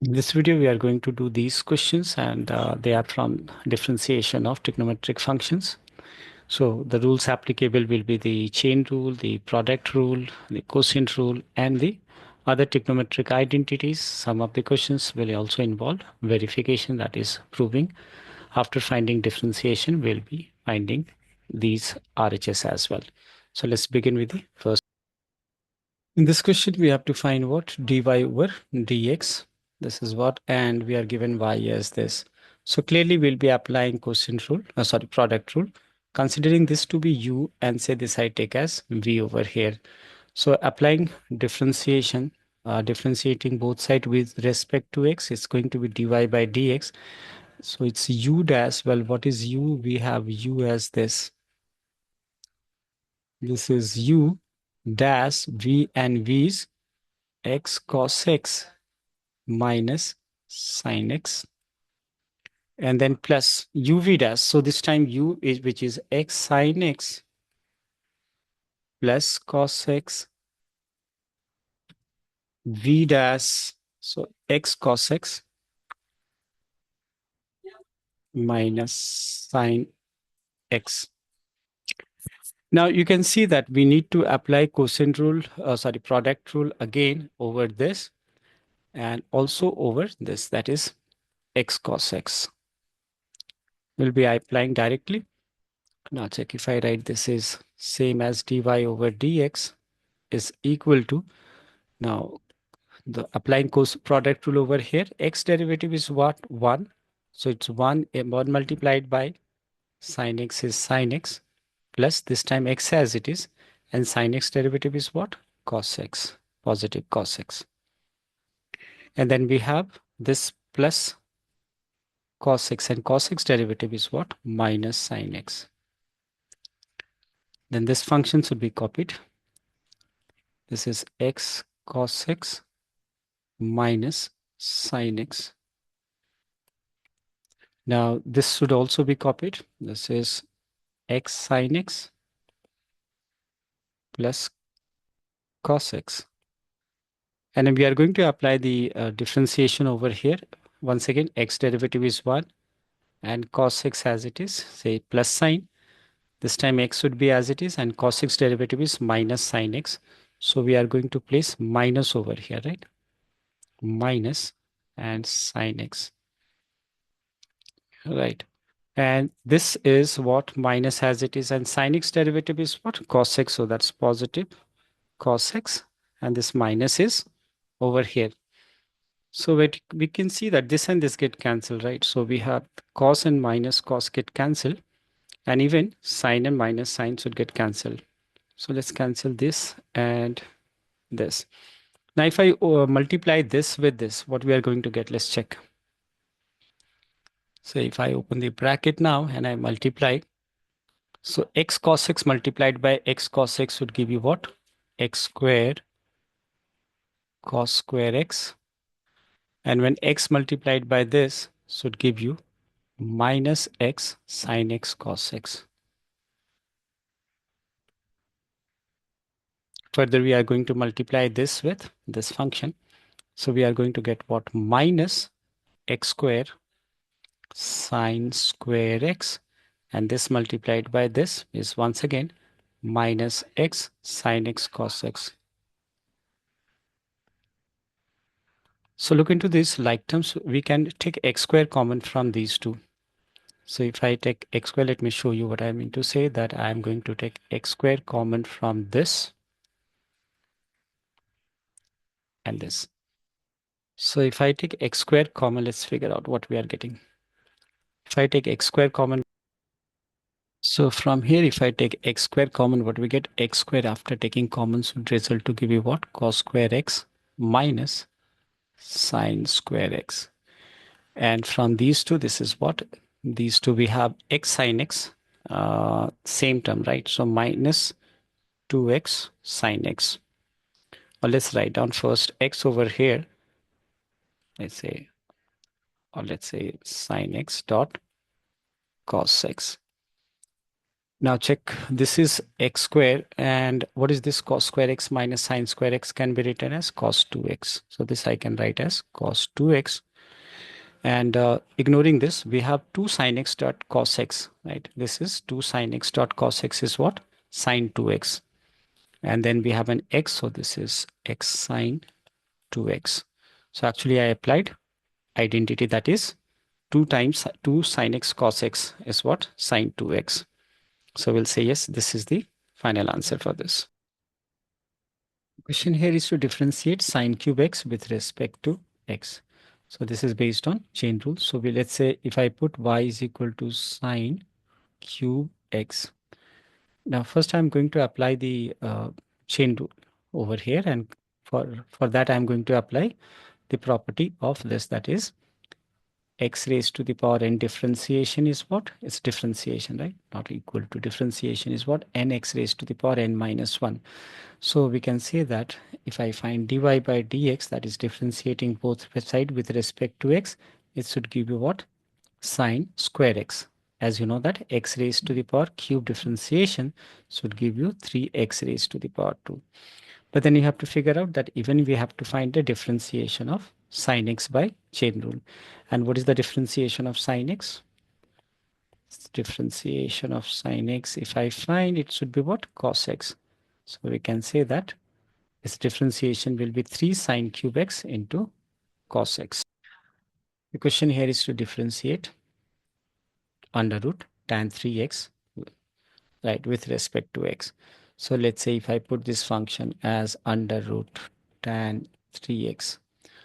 In this video, we are going to do these questions and they are from differentiation of trigonometric functions. So the rules applicable will be the chain rule, the product rule, the quotient rule, and the other trigonometric identities. Some of the questions will also involve verification, that is proving. After finding differentiation, we'll be finding these RHS as well. So let's begin with the first. In this question, we have to find what? Dy over dx. This is what, and we are given y as this. So clearly we'll be applying quotient rule, product rule, considering this to be u and say this I take as v over here. So applying differentiation, differentiating both sides with respect to x, it's going to be dy by dx. So it's u dash, well, what is u? We have u as this. This is u dash v, and v is x cos x minus sin x, and then plus uv dash. So this time u is, which is x sin x plus cos x v dash, so x cos x minus sin x. Now you can see that we need to apply quotient rule, product rule again over this and also over this, that is x cos x. We'll be applying directly. Now check if I write this is same as dy over dx is equal to, now the applying product rule over here, x derivative is what? 1. So it's 1 multiplied by sin x is sin x plus this time x as it is, and sin x derivative is what? Cos x, positive cos x. And then we have this plus cos x, and cos x derivative is what? Minus sin x. Then this function should be copied. This is x cos x minus sin x. Now this should also be copied. This is x sin x plus cos x. And then we are going to apply the differentiation over here. Once again, x derivative is 1 and cos x as it is, say plus sign. This time x would be as it is and cos x derivative is minus sin x. So we are going to place minus over here, right? Minus and sin x. Right. And this is what? Minus as it is, and sin x derivative is what? Cos x. So that's positive cos x, and this minus is over here. So we can see that this and this get cancelled, right? So we have cos and minus cos get cancelled, and even sin and minus sin should get cancelled. So let's cancel this and this. Now if I multiply this with this, what we are going to get? Let's check. So if I open the bracket now and I multiply, so x cos x multiplied by x cos x would give you what? X squared cos square x. And when x multiplied by this should give you minus x sin x cos x. Further, we are going to multiply this with this function. So we are going to get what? Minus x square sin square x. And this multiplied by this is once again minus x sin x cos x. So look into these like terms. We can take x square common from these two. So if I take x square, let me show you what I mean to say, that I'm going to take x square common from this and this. So if I take x square common, let's figure out what we are getting. If I take x square common, so from here, if I take x square common, what we get? X square after taking commons would result to give you what? Cos square x minus sin square x. And from these two, this is what? These two, we have x sin x, same term, right? So minus 2x sin x. Or let's write down first x over here. Let's say, or let's say sin x dot cos x. Now check, this is x square, and what is this? Cos square x minus sine square x can be written as cos 2x. So this I can write as cos 2x. And ignoring this, we have 2 sine x dot cos x, right? This is 2 sine x dot cos x is what? Sine 2x. And then we have an x, so this is x sine 2x. So actually I applied identity, that is 2 times 2 sine x cos x is what? Sine 2x. So we'll say yes, this is the final answer for this. Question here is to differentiate sine cube x with respect to x. So this is based on chain rule. So let's say if I put y is equal to sine cube x. Now first I'm going to apply the chain rule over here, and for that I'm going to apply the property of this, that is x raised to the power n differentiation is what? It's differentiation, right? Not equal to differentiation is what? Nx raised to the power n minus 1. So we can say that if I find dy by dx, that is differentiating both sides with respect to x, it should give you what? Sine square x. As you know that x raised to the power cube differentiation should give you 3x raised to the power 2. But then you have to figure out that even we have to find the differentiation of sine x by chain rule. And what is the differentiation of sine x? Differentiation of sine x, if I find, it should be what? Cos x. So we can say that its differentiation will be 3 sine cube x into cos x. The question here is to differentiate under root tan 3x, right, with respect to x. So let's say if I put this function as under root tan 3x.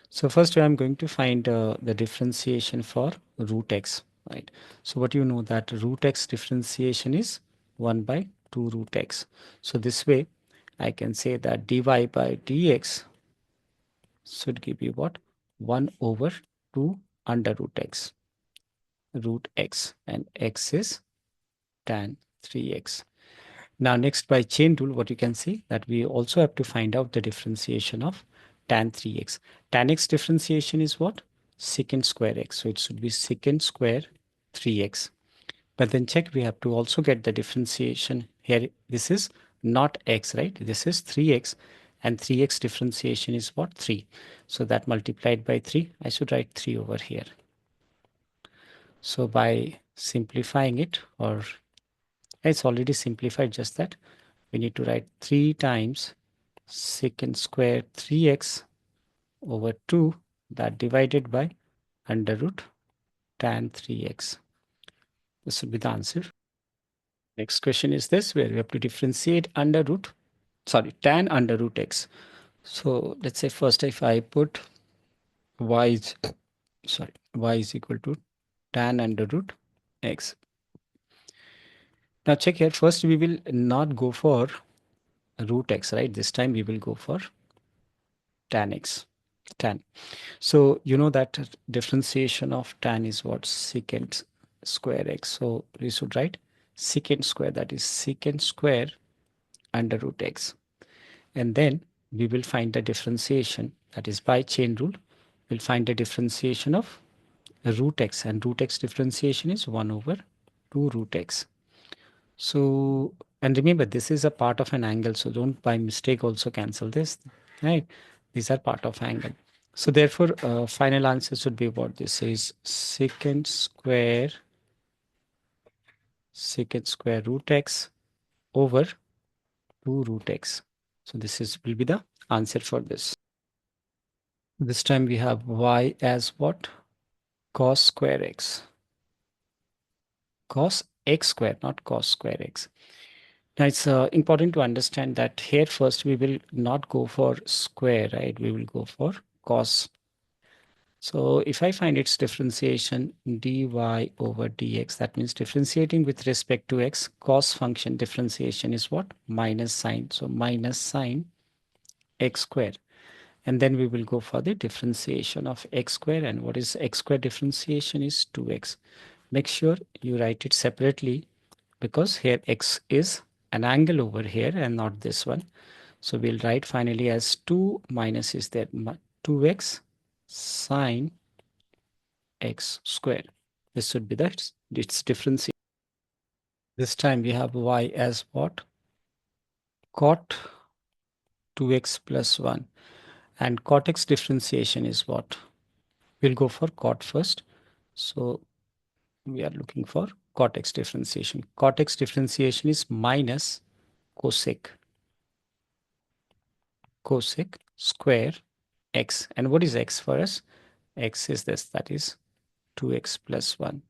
So first I'm going to find the differentiation for root x, right? So what you know that root x differentiation is 1 by 2 root x. So this way I can say that dy by dx should give you what? 1 over 2 under root x, and x is tan 3x. Now next, by chain rule, what you can see that we also have to find out the differentiation of tan 3x. Tan x differentiation is what? Secant square x. So it should be secant square 3x. But then check, we have to also get the differentiation here. This is not x, right? This is 3x, and 3x differentiation is what? 3. So that multiplied by 3, I should write 3 over here. So by simplifying it, or it's already simplified, just that we need to write 3 times secant square 3x over 2, that divided by under root tan 3x. This would be the answer. Next question is this, where we have to differentiate tan under root x. So let's say first if I put y is equal to tan under root x. Now check here, first we will not go for root x, right? This time we will go for tan x, tan. So you know that differentiation of tan is what? Secant square x. So we should write secant square, that is secant square under root x. And then we will find the differentiation, that is by chain rule, we'll find the differentiation of root x, and root x differentiation is 1 over 2 root x. So, and remember, this is a part of an angle, so don't by mistake also cancel this, right? These are part of angle. So therefore, final answer should be what? This is secant square root x over 2 root x. So this will be the answer for this. This time we have y as what? Cos square x. Cos x square, not cos square x. Now it's important to understand that here first we will not go for square, right? We will go for cos. So if I find its differentiation dy over dx, that means differentiating with respect to x, cos function differentiation is what? Minus sine. So minus sine x square. And then we will go for the differentiation of x square. And what is x square differentiation is 2x. Make sure you write it separately, because here x is an angle over here and not this one. So we'll write finally as 2 minus is there 2x sine x square. This should be its differentiation. This time we have y as what? Cot 2x plus 1. And cot x differentiation is what? We'll go for cot first. So we are looking for cot x differentiation. Cot x differentiation is minus cosec square x. And what is x for us? X is this, that is 2x plus 1.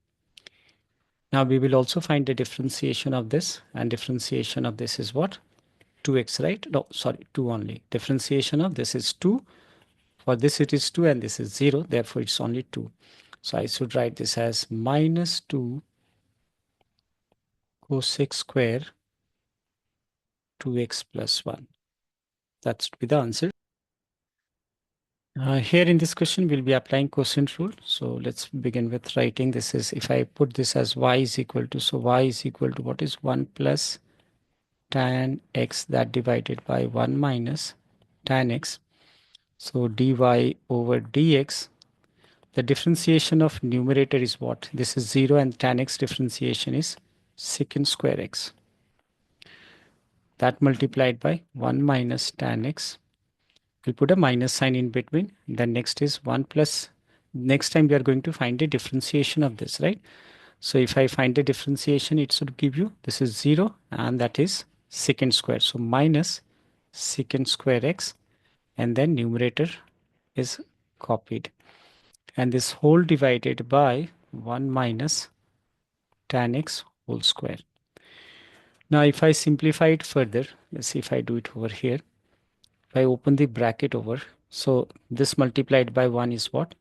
Now we will also find the differentiation of this, and differentiation of this is what? 2x, right? No, sorry, 2 only. Differentiation of this is 2. For this it is 2 and this is 0, therefore it's only 2. So I should write this as minus 2 cosec square 2x plus 1. That should be the answer. Here in this question, we'll be applying quotient rule. So let's begin with writing. This is, if I put this as y is equal to, so y is equal to what is 1 plus tan x, that divided by 1 minus tan x. So dy over dx, the differentiation of numerator is what? This is 0 and tan x differentiation is secant square x. That multiplied by 1 minus tan x. We'll put a minus sign in between. Then next is 1 plus. Next time we are going to find the differentiation of this, right? So if I find the differentiation, it should give you, this is 0 and that is secant square. So minus secant square x, and then numerator is copied. And this whole divided by 1 minus tan x whole square. Now if I simplify it further, let's see if I do it over here. If I open the bracket over, so this multiplied by 1 is what?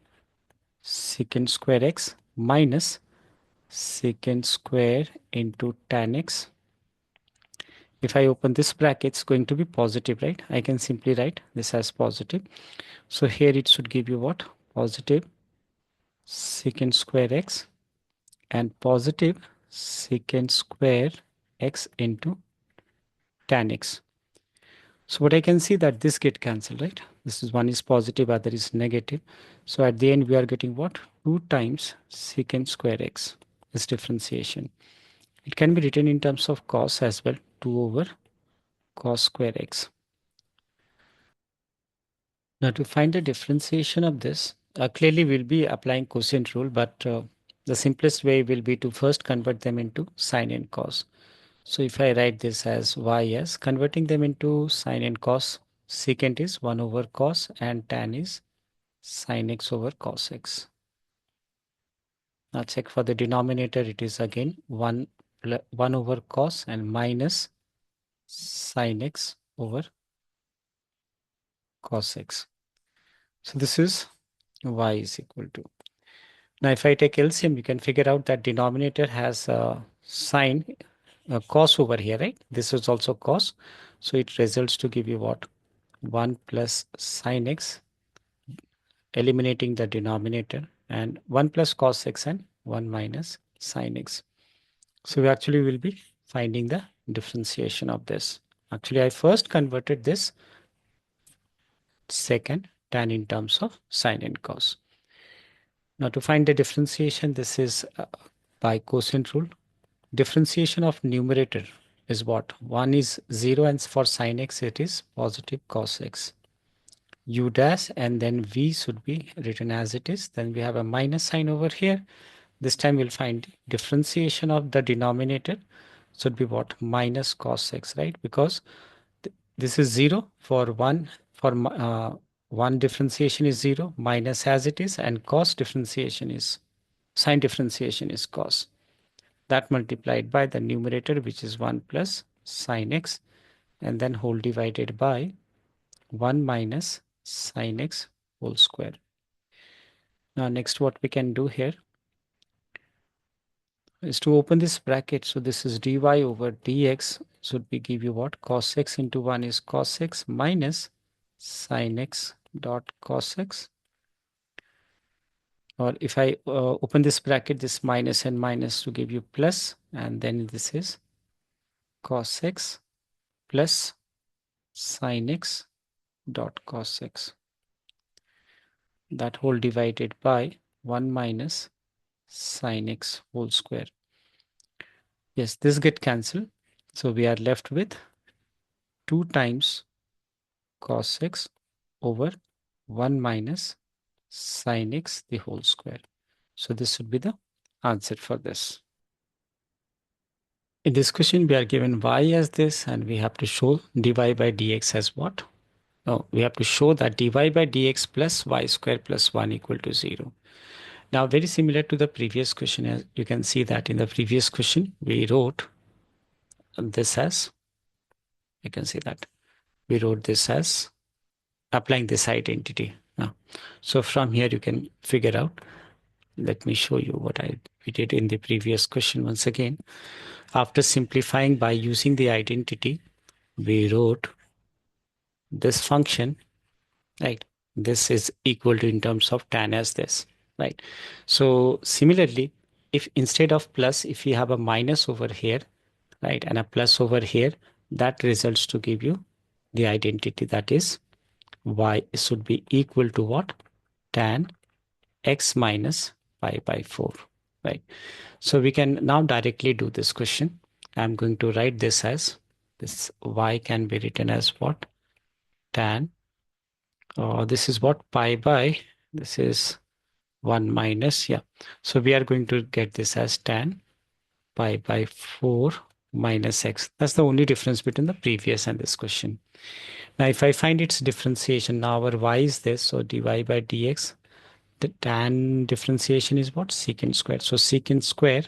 Secant square x minus secant square into tan x. If I open this bracket, it's going to be positive, right? I can simply write this as positive. So here it should give you what? Positive secant square x and positive secant square x into tan x. So what I can see that this get cancelled, right? This is one is positive, other is negative. So at the end we are getting what? 2 times secant square x is differentiation. It can be written in terms of cos as well, 2 over cos square x. Now to find the differentiation of this, clearly we'll be applying quotient rule, but the simplest way will be to first convert them into sine and cos. So if I write this as y as, converting them into sine and cos, secant is 1 over cos and tan is sine x over cos x. Now check for the denominator, it is again 1 over cos and minus sine x over cos x. So this is y is equal to. Now if I take LCM, you can figure out that denominator has sine cos over here, right? This is also cos. So it results to give you what? 1 plus sine x, eliminating the denominator, and 1 plus cos x and 1 minus sine x. So we actually will be finding the differentiation of this. Actually, I first converted this second tan in terms of sine and cos. Now to find the differentiation, this is by quotient rule. Differentiation of numerator is what? 1 is 0 and for sine x it is positive cos x. U dash and then V should be written as it is. Then we have a minus sign over here. This time we'll find differentiation of the denominator should be what? Minus cos x, right? Because this is 0 for 1, for 1 differentiation is 0, minus as it is, and cos differentiation is, sine differentiation is cos. That multiplied by the numerator, which is 1 plus sine x, and then whole divided by 1 minus sine x whole square. Now next what we can do here is to open this bracket. So this is dy over dx should be give you what? Cos x into 1 is cos x minus sine x dot cos x. Or if I open this bracket, this minus and minus to give you plus, and then this is cos x plus sine x dot cos x. That whole divided by 1 minus sine x whole square. Yes, this get cancelled. So we are left with 2 times cos x over 1 minus sin x the whole square. So this would be the answer for this. In this question, we are given y as this, and we have to show dy by dx as what? No, we have to show that dy by dx plus y square plus 1 equal to 0. Now, very similar to the previous question, as you can see that in the previous question, we wrote this as, you can see that we wrote this as applying this identity. Now, so from here, you can figure out. Let me show you what we did in the previous question once again. After simplifying by using the identity, we wrote this function, right? This is equal to in terms of tan as this, right? So similarly, if instead of plus, if you have a minus over here, right, and a plus over here, that results to give you the identity that is y should be equal to what? Tan x minus pi by 4, right? So we can now directly do this question. I'm going to write this as this y can be written as what? Tan, this is what? Pi by, this is 1 minus, yeah. So we are going to get this as tan pi by 4 minus x. That's the only difference between the previous and this question. Now, if I find its differentiation, now our y is this, so dy by dx, the tan differentiation is what? Secant square. So secant square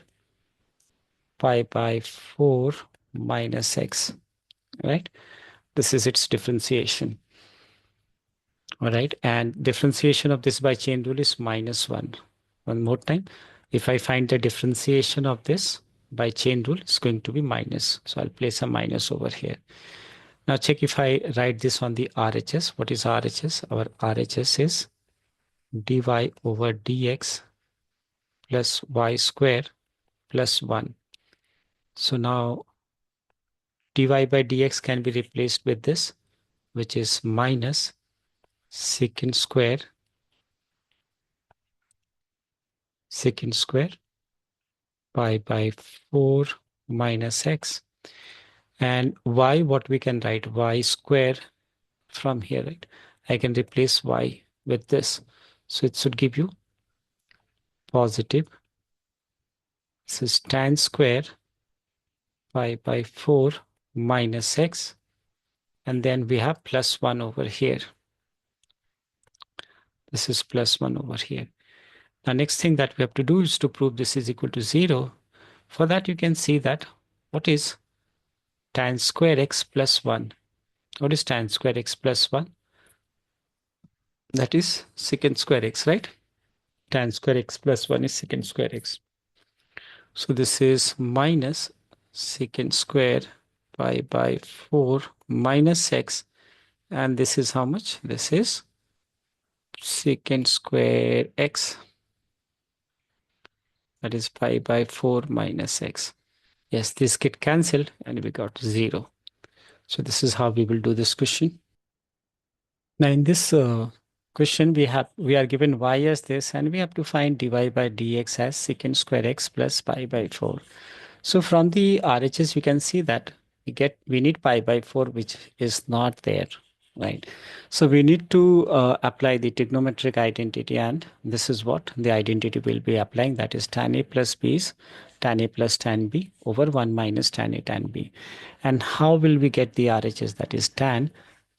pi by 4 minus x, right? This is its differentiation. All right, and differentiation of this by chain rule is minus 1. One more time, if I find the differentiation of this by chain rule, it's going to be minus. So I'll place a minus over here. Now check if I write this on the RHS. What is RHS? Our RHS is dy over dx plus y square plus 1. So now dy by dx can be replaced with this, which is minus secant square pi by 4 minus x, and y, what we can write, y square from here, right? I can replace y with this, so it should give you positive, this is tan square pi by 4 minus x, and then we have plus 1 over here. This is plus 1 over here. The next thing that we have to do is to prove this is equal to 0. For that, you can see that what is tan square x plus 1? What is tan square x plus 1? That is secant square x, right? Tan square x plus 1 is secant square x. So this is minus secant square pi by 4 minus x. And this is how much? This is secant square x. That is pi by 4 minus x. Yes, this get cancelled and we got 0. So this is how we will do this question. Now in this question, we are given y as this, and we have to find dy by dx as secant square x plus pi by 4. So from the RHS, we can see that we need pi by 4, which is not there, right? So we need to apply the trigonometric identity, and this is what the identity will be applying. That is tan a plus b is tan a plus tan b over 1 minus tan a tan b. And how will we get the RHS? That is tan.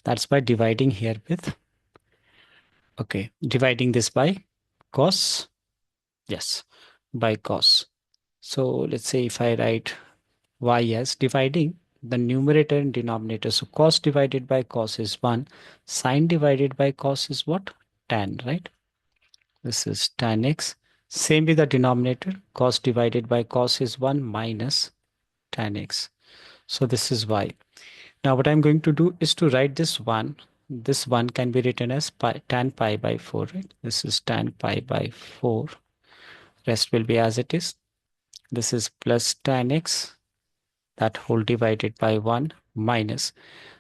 That's by dividing here with, okay, dividing this by cos. Yes, by cos. So let's say if I write y as dividing the numerator and denominator. So cos divided by cos is 1. Sine divided by cos is what? Tan, right? This is tan x. Same with the denominator. Cos divided by cos is 1 minus tan x. So this is y. Now what I'm going to do is to write this 1. This 1 can be written as tan pi by 4, right? This is tan pi by 4. Rest will be as it is. This is plus tan x, that whole divided by 1 minus.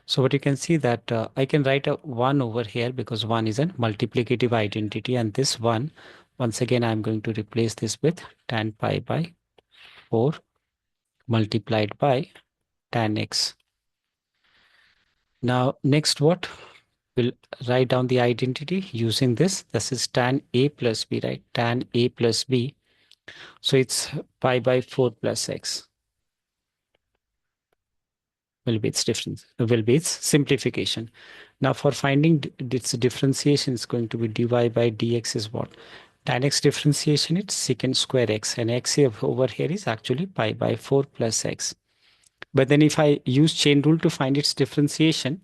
So what you can see that I can write a 1 over here because 1 is a multiplicative identity, and this 1, once again, I'm going to replace this with tan pi by 4 multiplied by tan x. Now, next what? We'll write down the identity using this. This is tan a plus b, right? Tan a plus b. So it's pi by 4 plus x will be its difference, will be its simplification. Now for finding its differentiation is going to be dy by dx is what? Tan x differentiation is secant square x, and x over here is actually pi by 4 plus x. But then if I use chain rule to find its differentiation,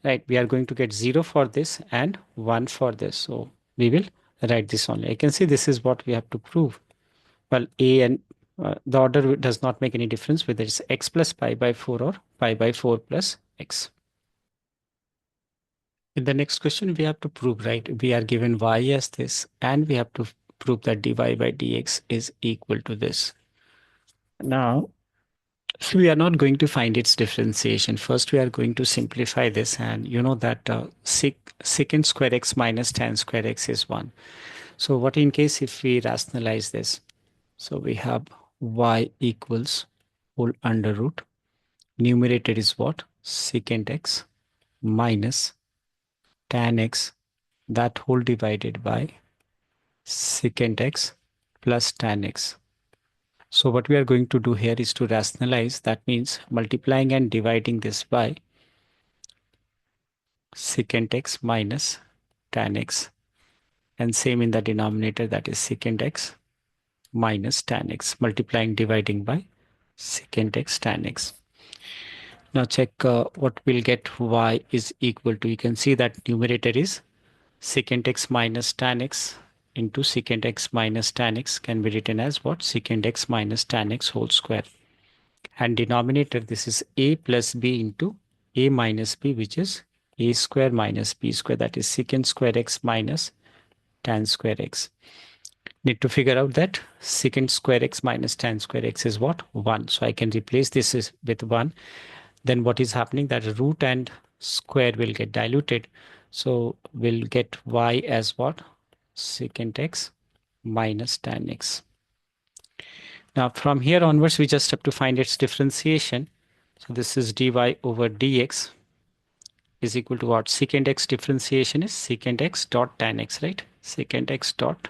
right, we are going to get 0 for this and 1 for this. So we will write this only. I can see this is what we have to prove. Well, a and the order does not make any difference whether it's x plus pi by 4 or pi by 4 plus x. In the next question, we have to prove, right? We are given y as this, and we have to prove that dy by dx is equal to this. Now, so we are not going to find its differentiation. First, we are going to simplify this, and you know that secant square x minus tan square x is 1. So what in case if we rationalize this? So we have y equals whole under root. Numerator is what? Secant x minus tan x, that whole divided by secant x plus tan x. So what we are going to do here is to rationalize. That means multiplying and dividing this by secant x minus tan x, and same in the denominator, that is secant x minus tan x, multiplying dividing by secant x tan x. Now check what we'll get y is equal to. You can see that numerator is secant x minus tan x into secant x minus tan x can be written as what? Secant x minus tan x whole square. And denominator, this is a plus b into a minus b, which is a square minus b square, that is secant square x minus tan square x. Need to figure out that secant square x minus tan square x is what? 1. So I can replace this with 1. Then what is happening, that root and square will get diluted. So we'll get y as what? Secant x minus tan x. Now from here onwards, we just have to find its differentiation. So this is dy over dx is equal to what? Secant x differentiation is secant x dot tan x, right? Secant x dot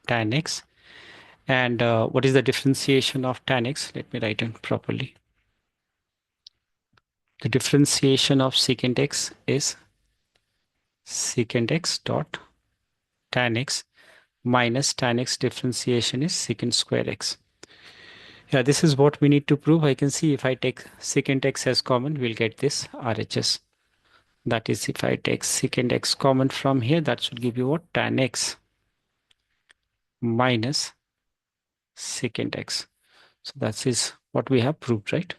tan x. And what is the differentiation of tan x? Let me write it properly. The differentiation of secant x is secant x dot tan x minus tan x differentiation is secant square x. Yeah, this is what we need to prove. I can see if I take secant x as common, we'll get this RHS. That is, if I take secant x common from here, that should give you what? Tan x minus secant x. So that is what we have proved, right?